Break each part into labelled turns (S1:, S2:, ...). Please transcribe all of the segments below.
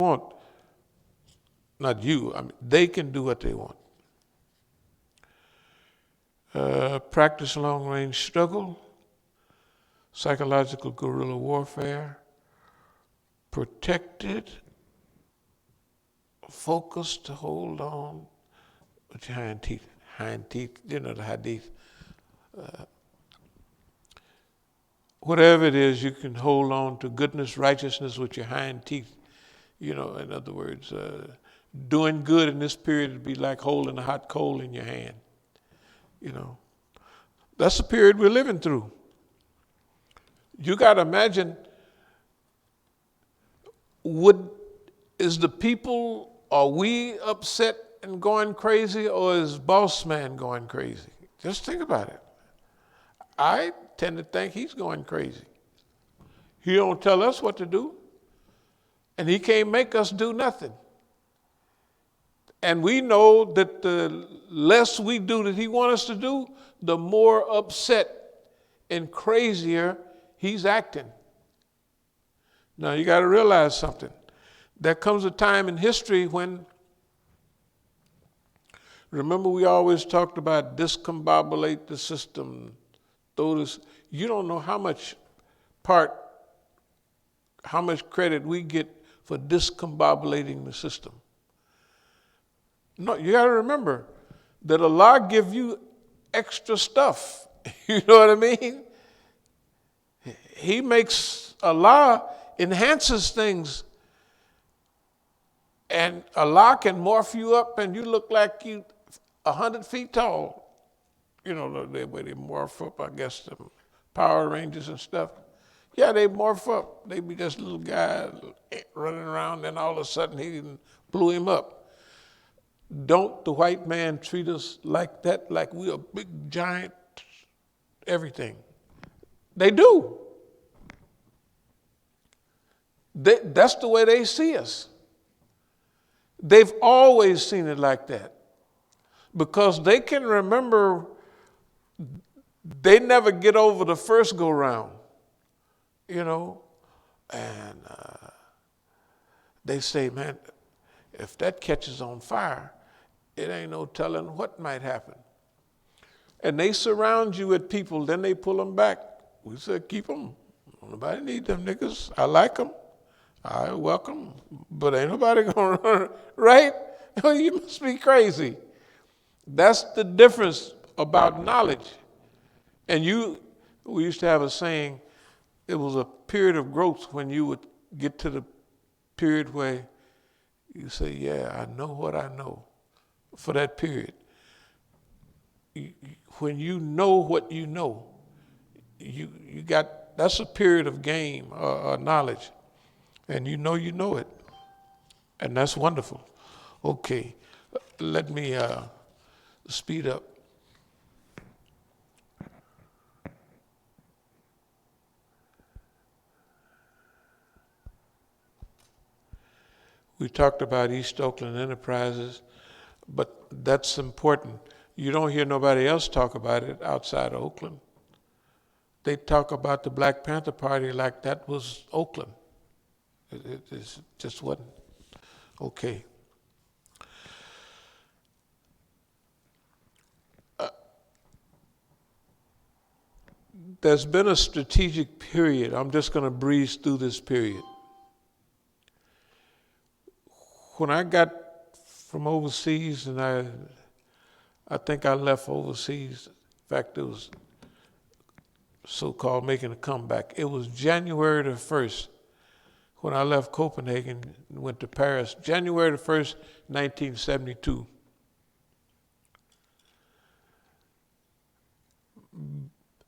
S1: want, not you, I mean, they can do what they want. Practice long-range struggle, psychological guerrilla warfare, protected, focused to hold on with your hind teeth, you know, the hadith. Whatever it is, you can hold on to goodness, righteousness with your hind teeth. You know, in other words, doing good in this period would be like holding a hot coal in your hand. You know, that's the period we're living through. You got to imagine, is the people, are we upset and going crazy, or is boss man going crazy? Just think about it. I tend to think he's going crazy. He don't tell us what to do, and he can't make us do nothing. And we know that the less we do that he wants us to do, the more upset and crazier he's acting. Now you got to realize something. There comes a time in history when, remember we always talked about discombobulate the system. You don't know how much credit we get for discombobulating the system. No, you got to remember that Allah give you extra stuff. You know what I mean? Allah enhances things, and Allah can morph you up and you look like you 100 feet tall. You know, the way they morph up, I guess, the Power Rangers and stuff. Yeah, they morph up. They be just little guy running around, and all of a sudden he blew him up. Don't the white man treat us like that, like we're a big, giant everything? They do. That's the way they see us. They've always seen it like that, because they can remember they never get over the first go-round, you know, and they say, man, if that catches on fire, it ain't no telling what might happen. And they surround you with people, then they pull them back. We said, keep them. Nobody need them niggas. I like them. I welcome, but ain't nobody gonna run, right? You must be crazy. That's the difference about knowledge. And we used to have a saying, it was a period of growth when you would get to the period where you say, yeah, I know what I know for that period. When you know what you know, that's a period of game or knowledge. And you know it. And that's wonderful. Okay, let me speed up. We talked about East Oakland Enterprises, but that's important. You don't hear nobody else talk about it outside of Oakland. They talk about the Black Panther Party like that was Oakland. It just wasn't. Okay. There's been a strategic period. I'm just going to breeze through this period. When I got from overseas, and I think I left overseas, in fact, it was so-called making a comeback. It was January the 1st when I left Copenhagen and went to Paris, January the 1st, 1972.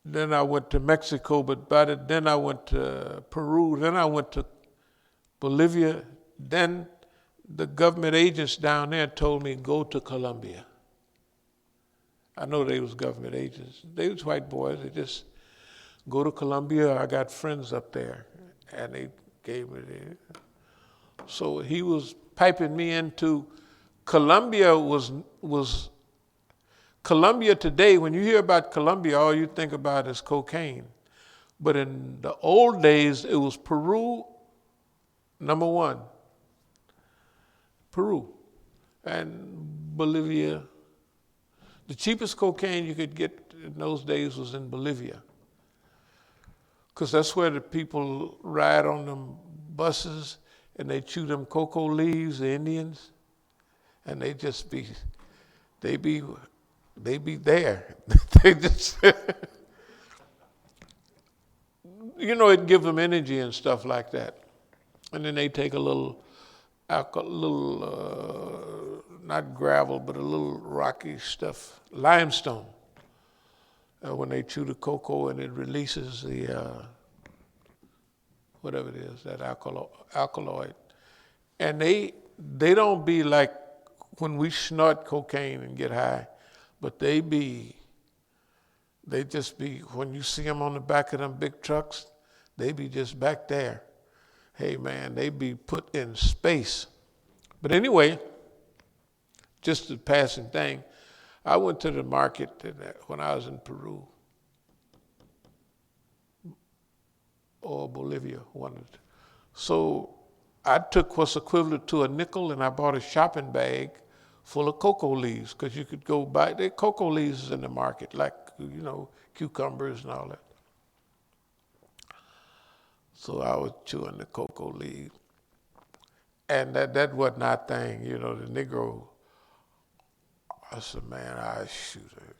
S1: Then I went to Mexico, but then I went to Peru, then I went to Bolivia, then the government agents down there told me, go to Colombia. I know they was government agents. They was white boys. They just go to Colombia. I got friends up there, and they gave me so he was piping me into Colombia. Was Colombia today, when you hear about Colombia, all you think about is cocaine. But in the old days, it was Peru, number one. Peru and Bolivia. The cheapest cocaine you could get in those days was in Bolivia, because that's where the people ride on them buses and they chew them cocoa leaves, the Indians, and they be there. They just, it give them energy and stuff like that. And then they take a little not gravel, but a little rocky stuff, limestone. When they chew the cocoa and it releases the, whatever it is, that alkaloid. And they don't be like when we snort cocaine and get high, but they just be, when you see them on the back of them big trucks, they be just back there. Hey man, they be put in space. But anyway, just a passing thing, I went to the market when I was in Peru or Bolivia, one of the. So I took what's equivalent to a nickel and I bought a shopping bag full of cocoa leaves, because you could go buy, there cocoa leaves in the market, like, cucumbers and all that. So I was chewing the cocoa leaf. And that wasn't our thing, the Negro. I said, man, I shoot her.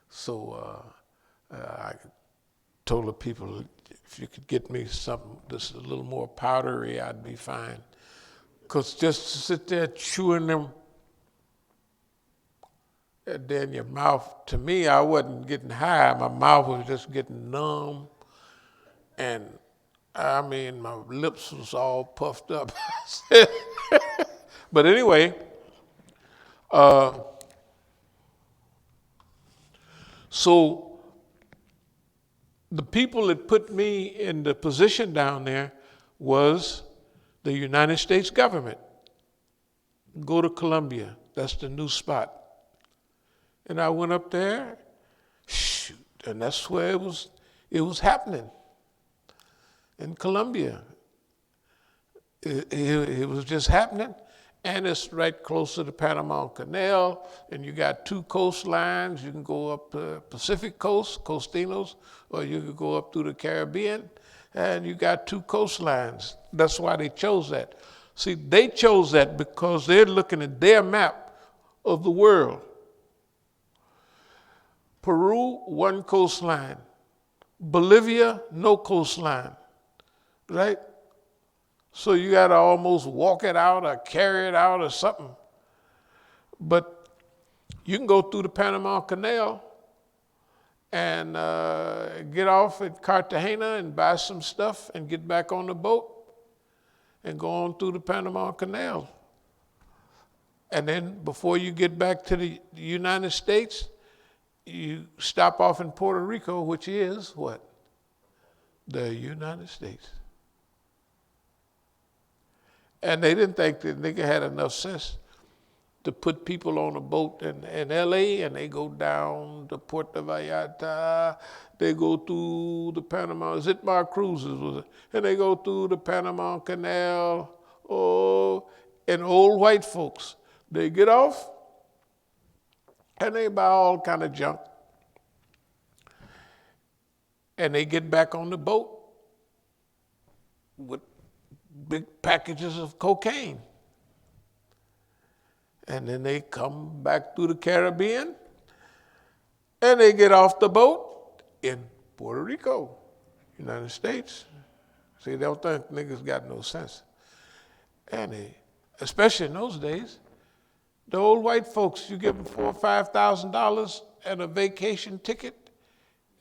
S1: So I told the people, if you could get me something that's a little more powdery, I'd be fine. Because just to sit there chewing them, and then your mouth, to me, I wasn't getting high. My mouth was just getting numb. And I mean, my lips was all puffed up. But anyway, so the people that put me in the position down there was the United States government. Go to Colombia. That's the new spot. And I went up there, and that's where it was happening. In Colombia. It was just happening, and it's right close to the Panama Canal, and you got two coastlines. You can go up the Pacific coast, costinos, or you could go up through the Caribbean, and you got two coastlines. That's why they chose that. See, they chose that because they're looking at their map of the world. Peru, one coastline. Bolivia, no coastline. Right? So you got to almost walk it out or carry it out or something. But you can go through the Panama Canal and get off at Cartagena and buy some stuff and get back on the boat and go on through the Panama Canal. And then before you get back to the United States, you stop off in Puerto Rico, which is what? The United States. And they didn't think the nigga had enough sense to put people on a boat in L.A. and they go down to Puerto Vallarta. They go through the Panama, Zitmar Cruises, and they go through the Panama Canal. And old white folks, they get off and they buy all kind of junk. And they get back on the boat with big packages of cocaine. And then they come back through the Caribbean and they get off the boat in Puerto Rico, United States. See, they don't think niggas got no sense. And especially in those days, the old white folks, you give them $4,000 or $5,000 and a vacation ticket,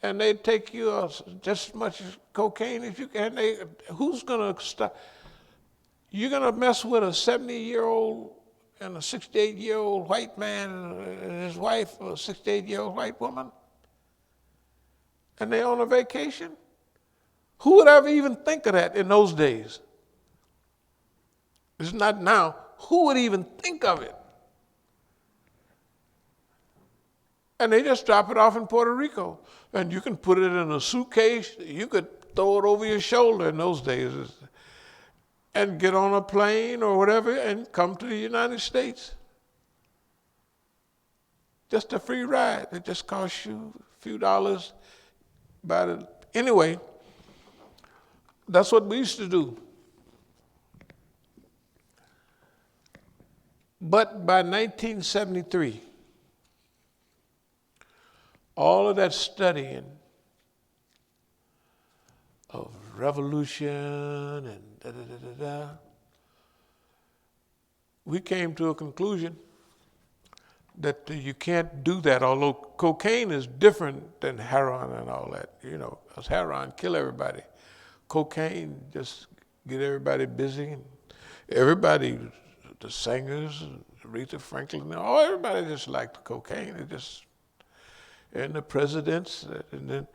S1: and they take you just as much cocaine as you can. Who's gonna stop? You're gonna mess with a 70-year-old and a 68-year-old white man and his wife, a 68-year-old white woman, and they're on a vacation? Who would ever even think of that in those days? It's not now. Who would even think of it? And they just drop it off in Puerto Rico. And you can put it in a suitcase. You could throw it over your shoulder in those days. and get on a plane or whatever and come to the United States. Just a free ride. It just costs you a few dollars. Anyway, that's what we used to do. But by 1973, all of that studying of revolution and da-da-da-da-da, we came to a conclusion that you can't do that, although cocaine is different than heroin and all that. You know, because heroin kill everybody. Cocaine just get everybody busy. And everybody, the singers, Aretha Franklin, everybody just liked cocaine. And the presidents, and then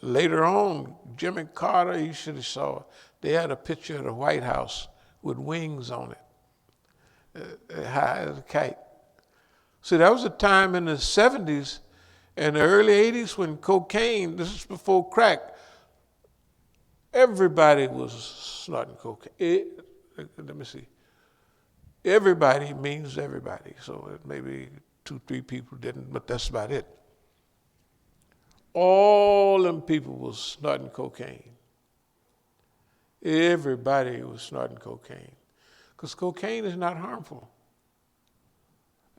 S1: later on, Jimmy Carter, you should have saw, they had a picture of the White House with wings on it, high as a kite. See, that was a time in the 70s and the early 80s when cocaine, this is before crack, everybody was snorting cocaine. Let me see. Everybody means everybody. So maybe 2-3 people didn't, but that's about it. All them people was snorting cocaine. Everybody was snorting cocaine. Because cocaine is not harmful.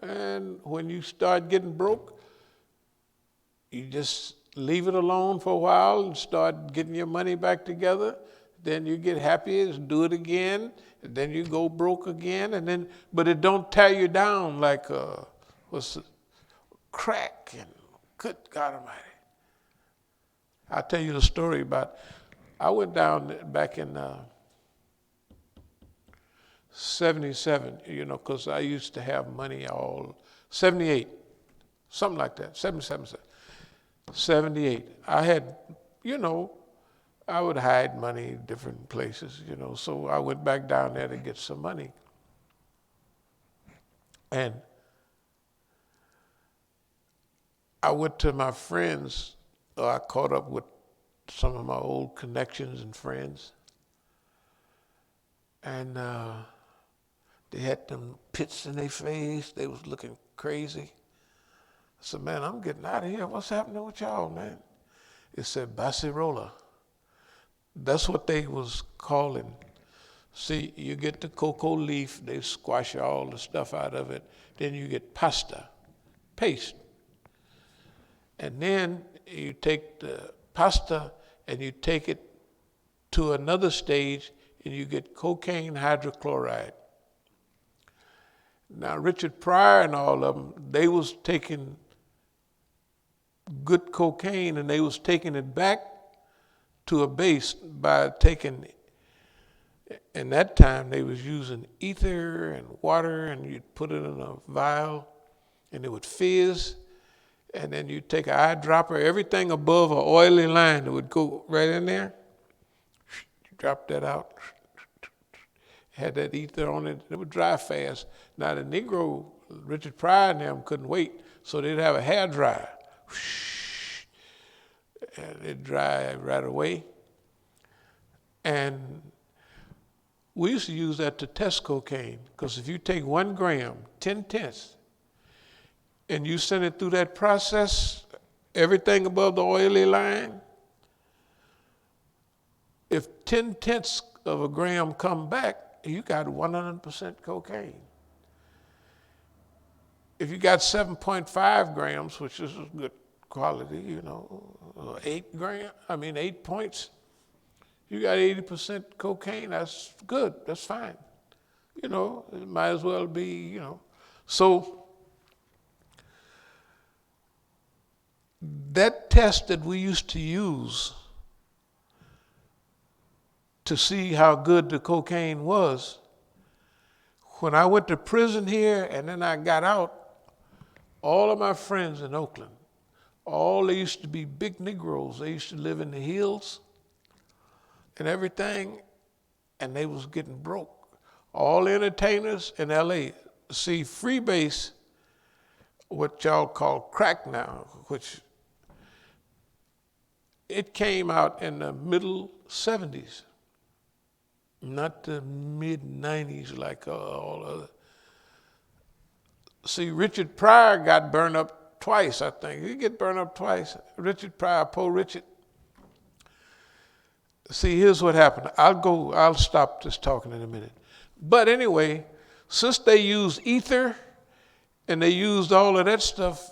S1: And when you start getting broke, you just leave it alone for a while and start getting your money back together. Then you get happy and do it again. And then you go broke again. But it don't tear you down like crack and good God Almighty. I'll tell you the story about, I went down back in 77, because I used to have money 78, something like that, 77, 78. I had, I would hide money different places, so I went back down there to get some money. And I went to my friends, I caught up with some of my old connections and friends. And they had them pits in their face. They was looking crazy. I said, man, I'm getting out of here. What's happening with y'all, man? It said Basirola. That's what they was calling. See, you get the cocoa leaf, they squash all the stuff out of it. Then you get pasta, paste. And then you take the pasta and you take it to another stage and you get cocaine hydrochloride. Now, Richard Pryor and all of them, they was taking good cocaine and they was taking it back to a base by taking, in that time they was using ether and water and you'd put it in a vial and it would fizz. And then you take an eyedropper, everything above an oily line that would go right in there. Drop that out. Had that ether on it. It would dry fast. Now the Negro, Richard Pryor and them couldn't wait, so they'd have a hair dryer. And it'd dry right away. And we used to use that to test cocaine, because if you take 1 gram, 10 tenths, and you send it through that process, everything above the oily line, if 10 tenths of a gram come back, you got 100% cocaine. If you got 7.5 grams, which is good quality, 8 points, you got 80% cocaine, that's good, that's fine. It might as well be, So that test that we used to use to see how good the cocaine was, when I went to prison here and then I got out, all of my friends in Oakland, they used to be big Negroes. They used to live in the hills and everything, and they was getting broke. All the entertainers in LA, see, Freebase, what y'all call crack now, which it came out in the middle 70s. Not the mid-90s like all other. See, Richard Pryor got burned up twice, I think. He get burned up twice. Richard Pryor, poor Richard. See, here's what happened. I'll stop this talking in a minute. But anyway, since they used ether and they used all of that stuff,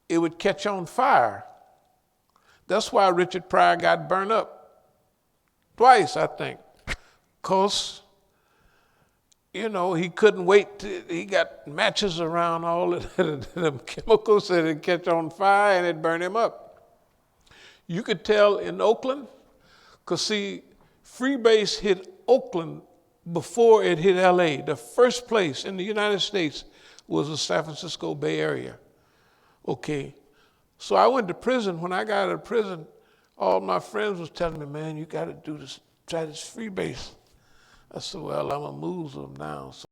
S1: it would catch on fire. That's why Richard Pryor got burned up twice, I think. Because, he couldn't wait. He got matches around all of them chemicals that would catch on fire and it'd burn him up. You could tell in Oakland, because see, freebase hit Oakland before it hit LA. The first place in the United States was the San Francisco Bay Area. Okay. So I went to prison. When I got out of prison, all my friends was telling me, man, you got to do this, try this freebase. I said, well, I'm a Muslim now. So